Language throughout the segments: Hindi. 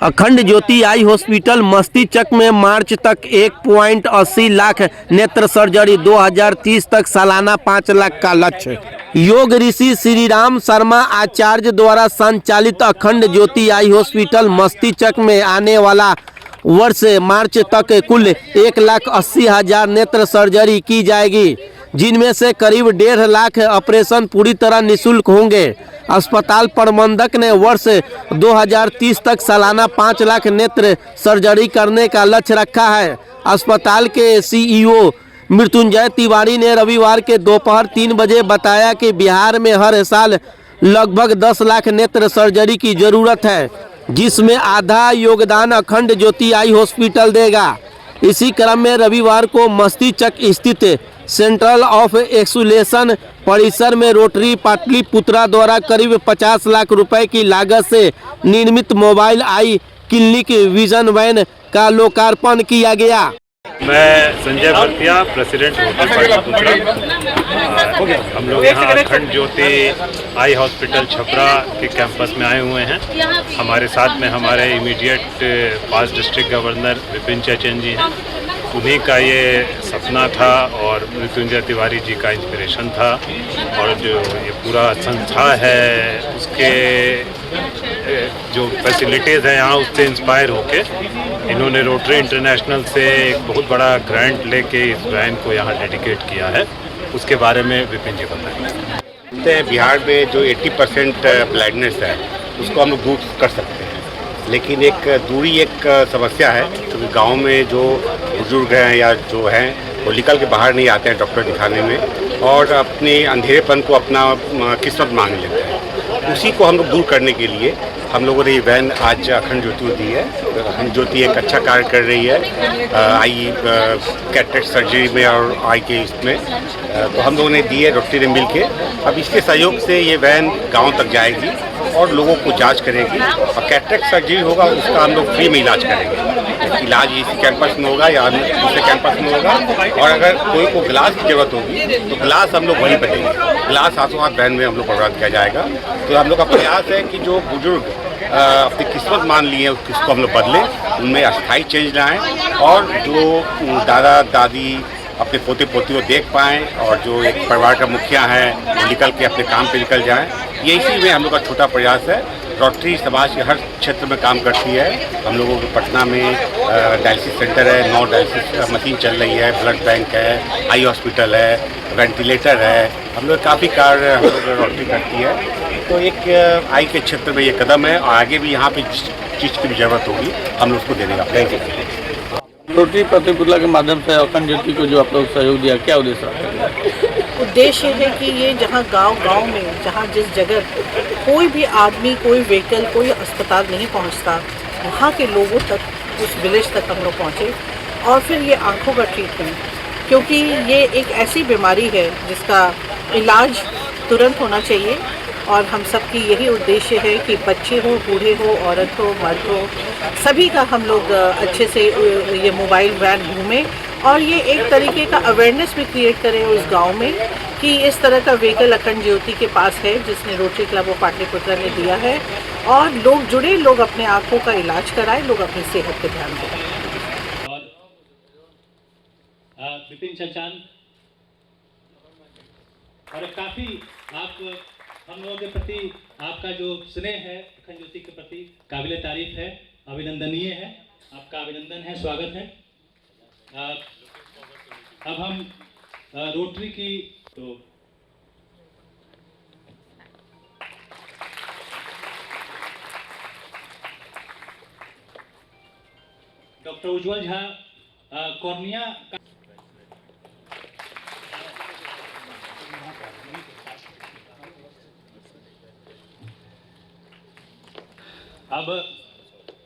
अखंड ज्योति आई हॉस्पिटल मस्तीचक में मार्च तक 1.80 लाख नेत्र सर्जरी, 2030 तक सालाना 5 लाख का लक्ष्य। योग ऋषि श्री राम शर्मा आचार्य द्वारा संचालित अखंड ज्योति आई हॉस्पिटल मस्तीचक में आने वाला वर्ष मार्च तक कुल 1,80,000 नेत्र सर्जरी की जाएगी, जिनमें से करीब 1.5 लाख ऑपरेशन पूरी तरह निःशुल्क होंगे। अस्पताल प्रबंधक ने वर्ष 2030 तक सालाना 5 लाख नेत्र सर्जरी करने का लक्ष्य रखा है। अस्पताल के सीईओ मृत्युंजय तिवारी ने रविवार के दोपहर 3 बजे बताया कि बिहार में हर साल लगभग 10 लाख नेत्र सर्जरी की जरूरत है, जिसमें आधा योगदान अखंड ज्योति आई हॉस्पिटल देगा। इसी क्रम में रविवार को मस्तीचक स्थित सेंट्रल ऑफ एक्सुलेशन परिसर में रोटरी पाटलिपुत्रा द्वारा करीब 50 लाख रुपए की लागत से निर्मित mobile eye clinic vision van का लोकार्पण किया गया। मैं संजय भरतिया, प्रेसिडेंट रोटरी पाटलिपुत्रा। हम लोग यहाँ अखंड ज्योति आई हॉस्पिटल छपरा के कैंपस में आए हुए हैं। हमारे साथ में हमारे immediate past district governor Vipin Chandra ji हैं। उन्हीं का ये सपना था और मृत्युंजय तिवारी जी का इंस्पिरेशन था, और जो ये पूरा संस्था है उसके जो फैसिलिटीज़ हैं यहाँ उससे इंस्पायर होके इन्होंने रोटरी इंटरनेशनल से एक बहुत बड़ा ग्रांट लेके इस वैन को यहाँ डेडिकेट किया है। उसके बारे में विपिन जी बताएंगे। बिहार में जो 80% ब्लाइंडनेस है उसको हम लोग दूर कर सकते हैं, लेकिन एक समस्या है, क्योंकि गांव में जो बुजुर्ग हैं या जो हैं वो निकल के बाहर नहीं आते हैं डॉक्टर दिखाने में, और अपने अंधेरेपन को अपना किस्मत मान लेते हैं। उसी को हम लोग दूर करने के लिए हम लोगों ने ये वैन आज अखंड ज्योति दी है। अखंड ज्योति एक अच्छा कार्य कर रही है आई कैटरेक्ट सर्जरी में और आई के इसमें, तो हम लोगों ने दी है रोटरी ने मिल के। अब इसके सहयोग से ये वैन गांव तक जाएगी और लोगों को जांच करेगी, और कैटरेक्ट सर्जरी होगा उसका हम लोग फ्री में इलाज करेंगे। इलाज इसी कैंपस में होगा या दूसरे कैंपस में होगा, और अगर कोई को ग्लास की जरूरत होगी तो ग्लास हम लोग वहीं पर देंगे। ग्लास हाथों हाथ वैन में हम लोग प्रदान किया जाएगा। तो हम लोग का प्रयास है कि जो बुजुर्ग अपनी किस्मत मान ली है उसको हम लोग बदलें, उनमें अस्थायी चेंज लाएँ, और जो दादा दादी अपने पोते पोती को देख पाएँ, और जो एक परिवार का मुखिया है वो निकल के अपने काम पे निकल जाएँ। ये इसी में हम लोग का छोटा प्रयास है। रोटरी समाज के हर क्षेत्र में काम करती है। हम लोगों को पटना में डायलिसिस सेंटर है, 9 डायलिसिस मशीन चल रही है, ब्लड बैंक है, आई हॉस्पिटल है, वेंटिलेटर है। हम लोग काफ़ी कार्य हम लोग रोटरी करती है। तो एक आई के क्षेत्र में ये कदम है, और आगे भी यहाँ पे जिस चीज़ की भी जरूरत होगी हम लोग उसको देने का प्रयास करेंगे। रोटरी पाटलिपुत्रा के माध्यम से अखंड ज्योति को जो आप लोग सहयोग दिया, क्या उद्देश्य रखा? उद्देश्य है कि ये जहाँ गांव में जहाँ जिस जगह कोई भी आदमी, कोई व्हीकल, कोई अस्पताल नहीं पहुँचता, वहाँ के लोगों तक, उस विलेज तक हम लोग पहुँचे। और फिर ये आँखों का ट्रीटमेंट, क्योंकि ये एक ऐसी बीमारी है जिसका इलाज तुरंत होना चाहिए, और हम सबकी यही उद्देश्य है कि बच्चे हो, बूढ़े हो, औरत हो, मर्द हो, सभी का हम लोग अच्छे से ये मोबाइल वैन घूमें, और ये एक तरीके का अवेयरनेस भी क्रिएट करें उस गांव में कि इस तरह का व्हीकल अखंड ज्योति के पास है, जिसने रोटरी क्लब ऑफ पाटलिपुत्रा ने दिया है, और लोग जुड़े, लोग अपने आँखों का इलाज कराएं, लोग अपनी सेहत पर ध्यान दें। विपिन चचान, और काफ़ी आप हम लोगों के प्रति आपका जो स्नेह है अखंड ज्योति के प्रति काबिले तारीफ है, अभिनंदनीय है। आपका अभिनंदन है, स्वागत है। अब हम रोटरी की तो डॉक्टर उज्ज्वल झा कॉर्निया अब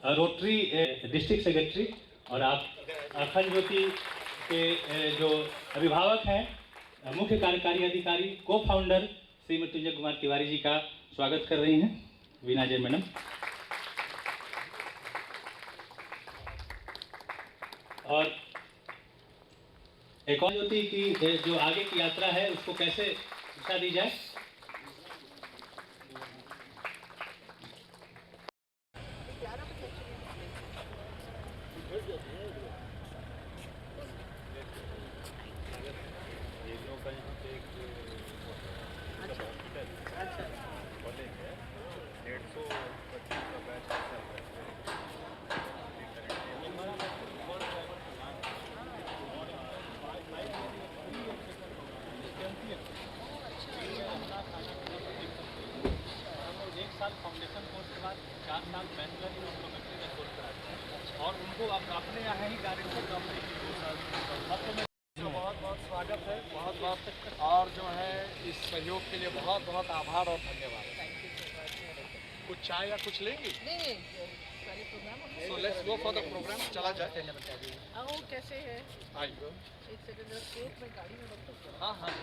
रोटरी डिस्ट्रिक्ट सेक्रेटरी और आप अखंड ज्योति के जो अभिभावक हैं, मुख्य कार्यकारी अधिकारी, को फाउंडर श्री मृत्युंजय कुमार तिवारी जी का स्वागत कर रही हैं वीना जैन मैडम। और एक और ज्योति की जो आगे की यात्रा है उसको कैसे दिशा दी जाए। आपको अपने यहाँ ही डायरेक्टर अपने बहुत बहुत स्वागत है, बहुत बहुत, और जो है इस सहयोग के लिए बहुत बहुत आभार और धन्यवाद। कुछ चाय या कुछ लेंगे? So let's go for the program. चला जाए। आओ, कैसे है? आइए। एक सेकंड, स्टेट में गाड़ी में रखो। हाँ हाँ।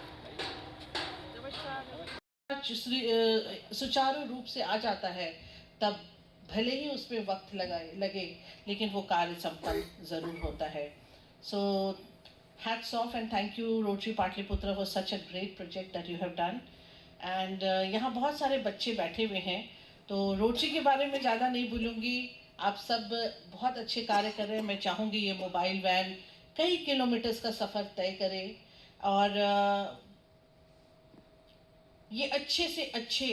नमस्कार। सुचारू रूप से आ जाता है, तब भले ही उसमें वक्त लगे, लेकिन वो कार्य संपन्न जरूर होता है। So hats off and thank you Rotary Patliputra for such a great project that you have done. And यहाँ बहुत सारे बच्चे बैठे हुए हैं, तो रोटरी के बारे में ज़्यादा नहीं बोलूँगी। आप सब बहुत अच्छे कार्य कर रहे हैं। मैं चाहूँगी ये मोबाइल वैन कई किलोमीटर्स का सफ़र तय करे और ये अच्छे से अच्छे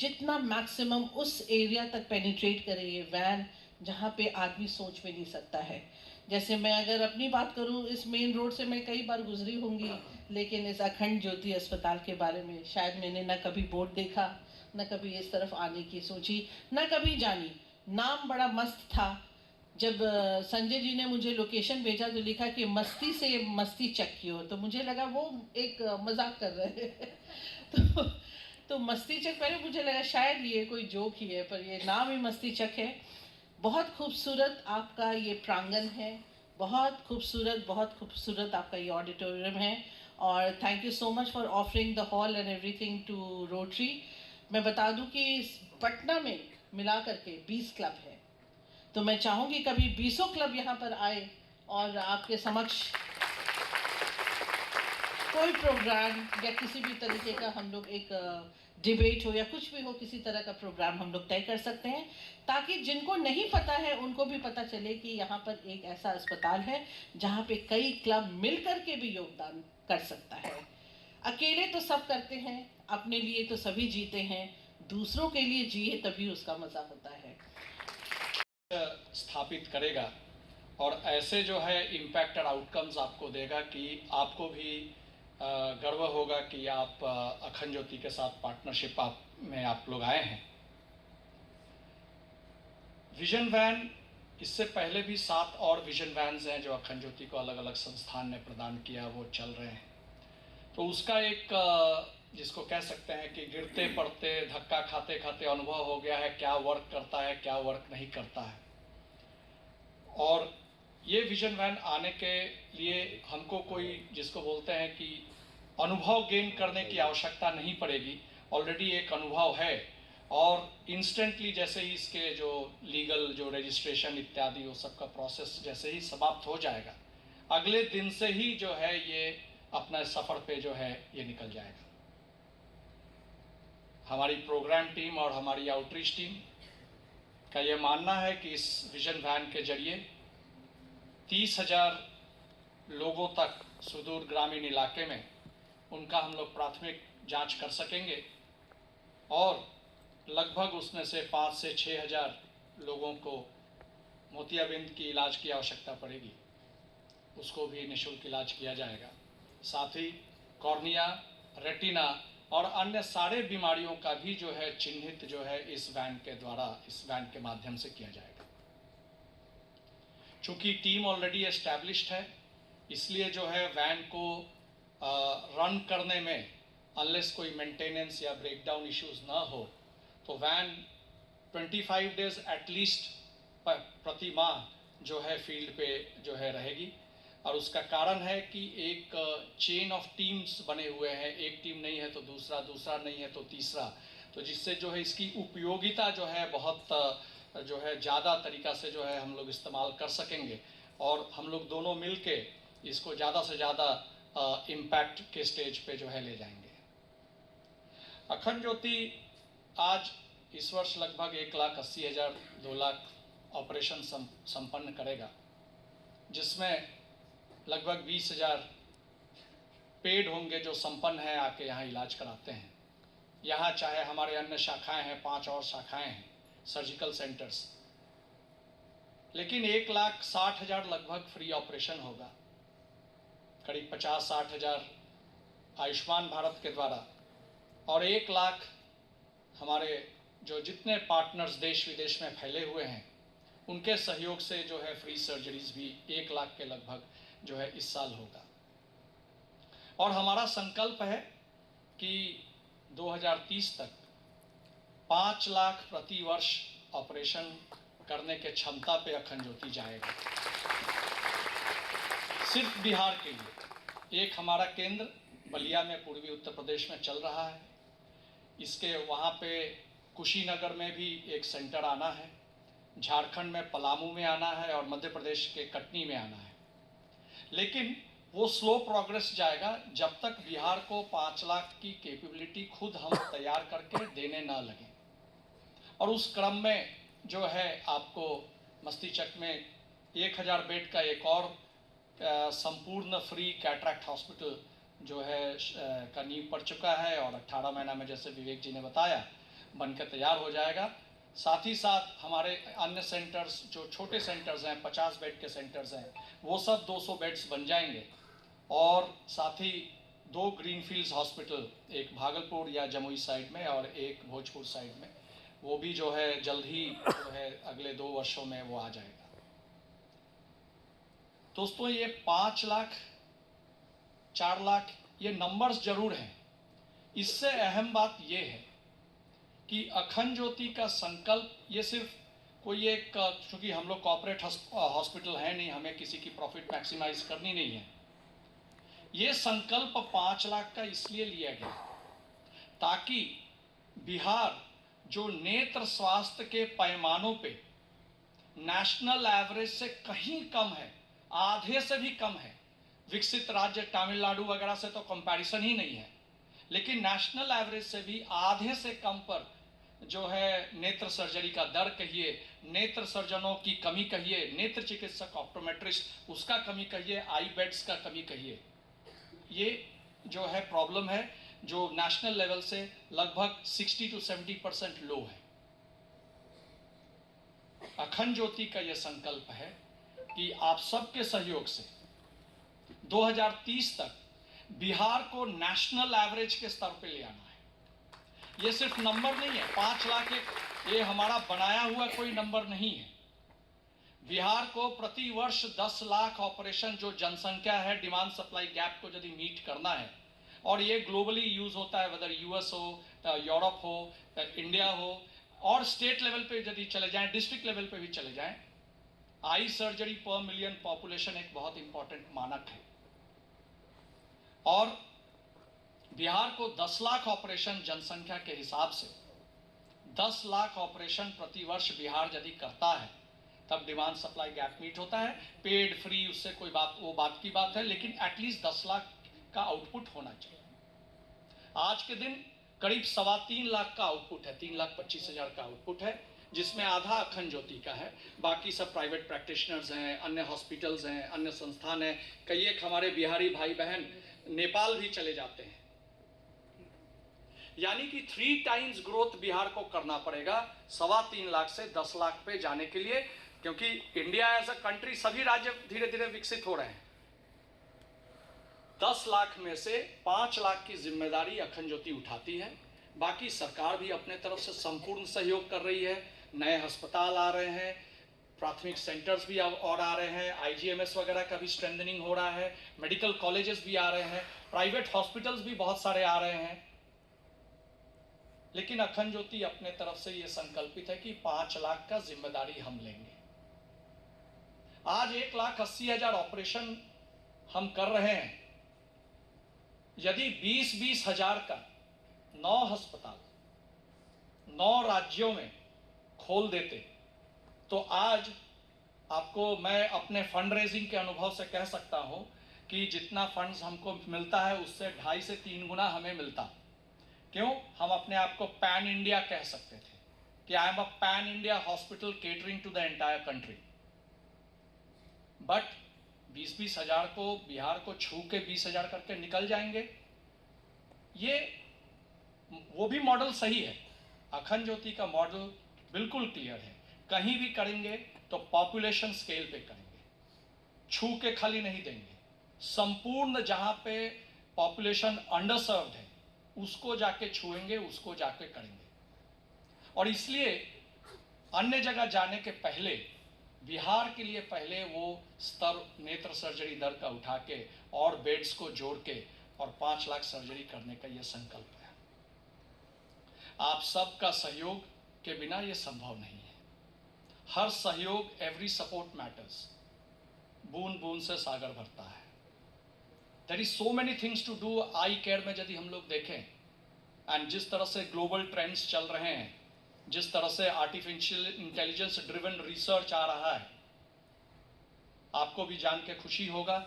जितना मैक्सिमम उस एरिया तक पेनिट्रेट करे ये वैन जहाँ पे आदमी सोच भी नहीं सकता है। जैसे मैं अगर अपनी बात करूँ, इस मेन रोड से मैं कई बार गुजरी होंगी, लेकिन इस अखंड ज्योति अस्पताल के बारे में शायद मैंने ना कभी बोर्ड देखा, ना कभी इस तरफ आने की सोची, ना कभी जानी। नाम बड़ा मस्त था। जब संजय जी ने मुझे लोकेशन भेजा तो लिखा कि मस्ती से मस्ती चक की ओर, तो मुझे लगा वो एक मजाक कर रहे हैं। तो मस्ती चक, पहले मुझे लगा शायद ये कोई जोक ही है, पर ये नाम ही मस्ती चक है। बहुत खूबसूरत आपका ये प्रांगण है, बहुत खूबसूरत आपका ये ऑडिटोरियम है, और thank you so much for offering the hall and everything to Rotary. मैं बता दूं कि पटना में मिला करके 20 क्लब है, तो मैं चाहूँगी कभी 20 क्लब यहाँ पर आए और आपके समक्ष कोई प्रोग्राम या किसी भी तरीके का हम लोग एक डिबेट हो या कुछ भी हो, किसी तरह का प्रोग्राम हम लोग तय कर सकते हैं, ताकि जिनको नहीं पता है उनको भी पता चले कि यहाँ पर एक ऐसा अस्पताल है जहाँ पे कई क्लब मिल कर के भी योगदान कर सकता है। अकेले तो सब करते हैं, अपने लिए तो सभी जीते हैं, दूसरों के लिए जिए तभी उसका मज़ा होता है। स्थापित करेगा और ऐसे जो है इम्पैक्टेड आउटकम्स आपको देगा कि आपको भी गर्व होगा कि आप अखंड ज्योति के साथ पार्टनरशिप में आप लोग आए हैं। विजन वैन, इससे पहले भी 7 और विजन वैन्स हैं जो अखंड ज्योति को अलग अलग संस्थान ने प्रदान किया, वो चल रहे हैं। तो उसका एक जिसको कह सकते हैं कि गिरते पड़ते धक्का खाते खाते अनुभव हो गया है, क्या वर्क करता है क्या वर्क नहीं करता है। और ये विजन वैन आने के लिए हमको कोई जिसको बोलते हैं कि अनुभव गेन करने की आवश्यकता नहीं पड़ेगी, ऑलरेडी एक अनुभव है, और इंस्टेंटली जैसे ही इसके जो लीगल जो रजिस्ट्रेशन इत्यादि वो सब का प्रोसेस जैसे ही समाप्त हो जाएगा, अगले दिन से ही जो है ये अपना सफ़र पे जो है ये निकल जाएगा। हमारी प्रोग्राम टीम और हमारी आउटरीच टीम का ये मानना है कि इस विजन वैन के जरिए 30,000 लोगों तक सुदूर ग्रामीण इलाके में उनका हम लोग प्राथमिक जांच कर सकेंगे, और लगभग उसमें से 5 से 6,000 लोगों को मोतियाबिंद की इलाज की आवश्यकता पड़ेगी, उसको भी निःशुल्क इलाज किया जाएगा। साथ ही कॉर्निया, रेटिना और अन्य सारे बीमारियों का भी जो है चिन्हित जो है इस वैन के द्वारा, इस वैन के माध्यम से किया जाएगा। चूँकि टीम ऑलरेडी एस्टैब्लिश्ड है, इसलिए जो है वैन को रन करने में अनलेस कोई मेंटेनेंस या ब्रेकडाउन इश्यूज ना हो, तो वैन 25 डेज एटलीस्ट प्रति माह जो है फील्ड पे जो है रहेगी। और उसका कारण है कि एक चेन ऑफ टीम्स बने हुए हैं, एक टीम नहीं है तो दूसरा, दूसरा नहीं है तो तीसरा, तो जिससे जो है इसकी उपयोगिता जो है बहुत जो है ज़्यादा तरीक़ा से जो है हम लोग इस्तेमाल कर सकेंगे, और हम लोग दोनों मिल के इसको ज़्यादा से ज़्यादा इम्पैक्ट के स्टेज पे जो है ले जाएंगे। अखंड ज्योति आज इस वर्ष लगभग 1,80,000 2 लाख ऑपरेशन संपन्न करेगा, जिसमें लगभग 20,000 पेड होंगे जो संपन्न हैं, आके यहाँ इलाज कराते हैं। यहाँ चाहे हमारे अन्य शाखाएं हैं, 5 और शाखाएं हैं सर्जिकल सेंटर्स, लेकिन 1,60,000 लगभग फ्री ऑपरेशन होगा, करीब 50-60,000 आयुष्मान भारत के द्वारा, और 1 लाख हमारे जो जितने पार्टनर्स देश विदेश में फैले हुए हैं उनके सहयोग से जो है फ्री सर्जरीज भी 1 लाख के लगभग जो है इस साल होगा। और हमारा संकल्प है कि 2030 तक 5 लाख प्रति वर्ष ऑपरेशन करने के क्षमता पे अखंड ज्योति जाएगा। सिर्फ बिहार के लिए एक हमारा केंद्र बलिया में पूर्वी उत्तर प्रदेश में चल रहा है, इसके वहाँ पे कुशीनगर में भी एक सेंटर आना है, झारखंड में पलामू में आना है और मध्य प्रदेश के कटनी में आना है। लेकिन वो स्लो प्रोग्रेस जाएगा जब तक बिहार को 5 लाख की कैपेबिलिटी खुद हम तैयार करके देने ना लगे। और उस क्रम में जो है आपको मस्तीचक में 1000 बेड का एक और संपूर्ण फ्री कैटरैक्ट हॉस्पिटल जो है का नींव पड़ चुका है और 18 महीना में जैसे विवेक जी ने बताया बनकर तैयार हो जाएगा। साथ ही साथ हमारे अन्य सेंटर्स जो छोटे सेंटर्स हैं 50 बेड के सेंटर्स हैं वो सब 200 बेड्स बन जाएंगे। और साथ ही 2 ग्रीनफील्ड्स हॉस्पिटल, एक भागलपुर या जमुई साइड में और एक भोजपुर साइड में, वो भी जो है जल्द ही जो है अगले 2 वर्षों में वो आ जाएगा। दोस्तों ये 5 लाख 4 लाख ये नंबर्स जरूर हैं, इससे अहम बात ये है कि अखंड ज्योति का संकल्प ये सिर्फ कोई एक, चूँकि हम लोग कॉर्पोरेट हॉस्पिटल है नहीं, हमें किसी की प्रॉफिट मैक्सिमाइज करनी नहीं है। ये संकल्प 5 लाख का इसलिए लिया गया ताकि बिहार जो नेत्र स्वास्थ्य के पैमानों पे नेशनल एवरेज से कहीं कम है, आधे से भी कम है, विकसित राज्य तमिलनाडु वगैरह से तो कंपैरिजन ही नहीं है, लेकिन नेशनल एवरेज से भी आधे से कम पर जो है नेत्र सर्जरी का दर कहिए, नेत्र सर्जनों की कमी कहिए, नेत्र चिकित्सक ऑप्टोमेट्रिस्ट उसका कमी कहिए, आई बेड्स का कमी कहिए, ये जो है प्रॉब्लम है जो नेशनल लेवल से लगभग 60 to 70% लो है। अखंड ज्योति का यह संकल्प है कि आप सबके सहयोग से 2030 तक बिहार को नेशनल एवरेज के स्तर पे ले आना है। ये सिर्फ नंबर नहीं है, 5 लाख ये हमारा बनाया हुआ कोई नंबर नहीं है। बिहार को प्रति वर्ष 10 लाख ऑपरेशन जो जनसंख्या है, डिमांड सप्लाई गैप को यदि मीट करना है, और ये ग्लोबली यूज होता है, वेदर यूएस हो, यूरोप हो, इंडिया हो, और स्टेट लेवल पे यदि चले जाएं, डिस्ट्रिक्ट लेवल पे भी चले जाएं, आई सर्जरी पर मिलियन पॉपुलेशन एक बहुत इंपॉर्टेंट मानक है। और बिहार को 10 लाख ऑपरेशन जनसंख्या के हिसाब से 10 लाख ऑपरेशन प्रति वर्ष बिहार यदि करता है तब डिमांड सप्लाई गैप मीट होता है। पेड फ्री उससे कोई बात, वो बात की बात है, लेकिन एटलीस्ट 10 लाख का आउटपुट होना चाहिए। आज के दिन करीब 3.25 लाख का आउटपुट है, 3,25,000 का आउटपुट है, जिसमें आधा अखंड ज्योति का है, बाकी सब प्राइवेट प्रैक्टिशनर्स हैं, अन्य हॉस्पिटल्स हैं, अन्य संस्थान हैं। कई एक हमारे बिहारी भाई बहन नेपाल भी चले जाते हैं। यानी कि 3 टाइम्स ग्रोथ बिहार को करना पड़ेगा 3.25 लाख से 10 लाख पे जाने के लिए, क्योंकि इंडिया एज अ कंट्री सभी राज्य धीरे धीरे विकसित हो रहे हैं। 10 लाख में से 5 लाख की जिम्मेदारी अखंड ज्योति उठाती है, बाकी सरकार भी अपने तरफ से संपूर्ण सहयोग कर रही है। नए अस्पताल आ रहे हैं, प्राथमिक सेंटर्स भी और आ रहे हैं, आईजीएमएस वगैरह का भी स्ट्रेंथनिंग हो रहा है, मेडिकल कॉलेजेस भी आ रहे हैं, प्राइवेट हॉस्पिटल्स भी बहुत सारे आ रहे हैं। लेकिन अखंड ज्योति अपने तरफ से यह संकल्पित है कि 5 लाख का जिम्मेदारी हम लेंगे। आज 1,80,000 ऑपरेशन हम कर रहे हैं। यदि 20-20 हजार का 9 अस्पताल 9 राज्यों में खोल देते तो आज आपको मैं अपने फंड रेजिंग के अनुभव से कह सकता हूं कि जितना फंड्स हमको मिलता है उससे 2.5 से 3 गुना हमें मिलता। क्यों? हम अपने आप को पैन इंडिया कह सकते थे कि I am a pan India hospital catering to the entire country. But 20-20 हजार को बिहार को छू के 20 हजार करके निकल जाएंगे। ये वो भी मॉडल सही है, अखंड ज्योति का मॉडल बिल्कुल क्लियर है। कहीं भी करेंगे तो पॉपुलेशन स्केल पे करेंगे, छू के खाली नहीं देंगे। संपूर्ण जहां पे पॉपुलेशन अंडरसर्व्ड है उसको जाके छुएंगे, उसको जाके करेंगे। और इसलिए अन्य जगह जाने के पहले बिहार के लिए पहले वो स्तर नेत्र सर्जरी दर का उठा के और बेड्स को जोड़ के और 5 लाख सर्जरी करने का ये संकल्प है। आप सबका सहयोग के बिना ये संभव नहीं है। हर सहयोग, एवरी सपोर्ट मैटर्स। बूंद बूंद से सागर भरता है। There is so many things to do eye care में। यदि हम लोग देखें एंड जिस तरह से ग्लोबल ट्रेंड्स चल रहे हैं, जिस तरह से आर्टिफिशियल इंटेलिजेंस ड्रिवन रिसर्च आ रहा है, आपको भी जान के खुशी होगा।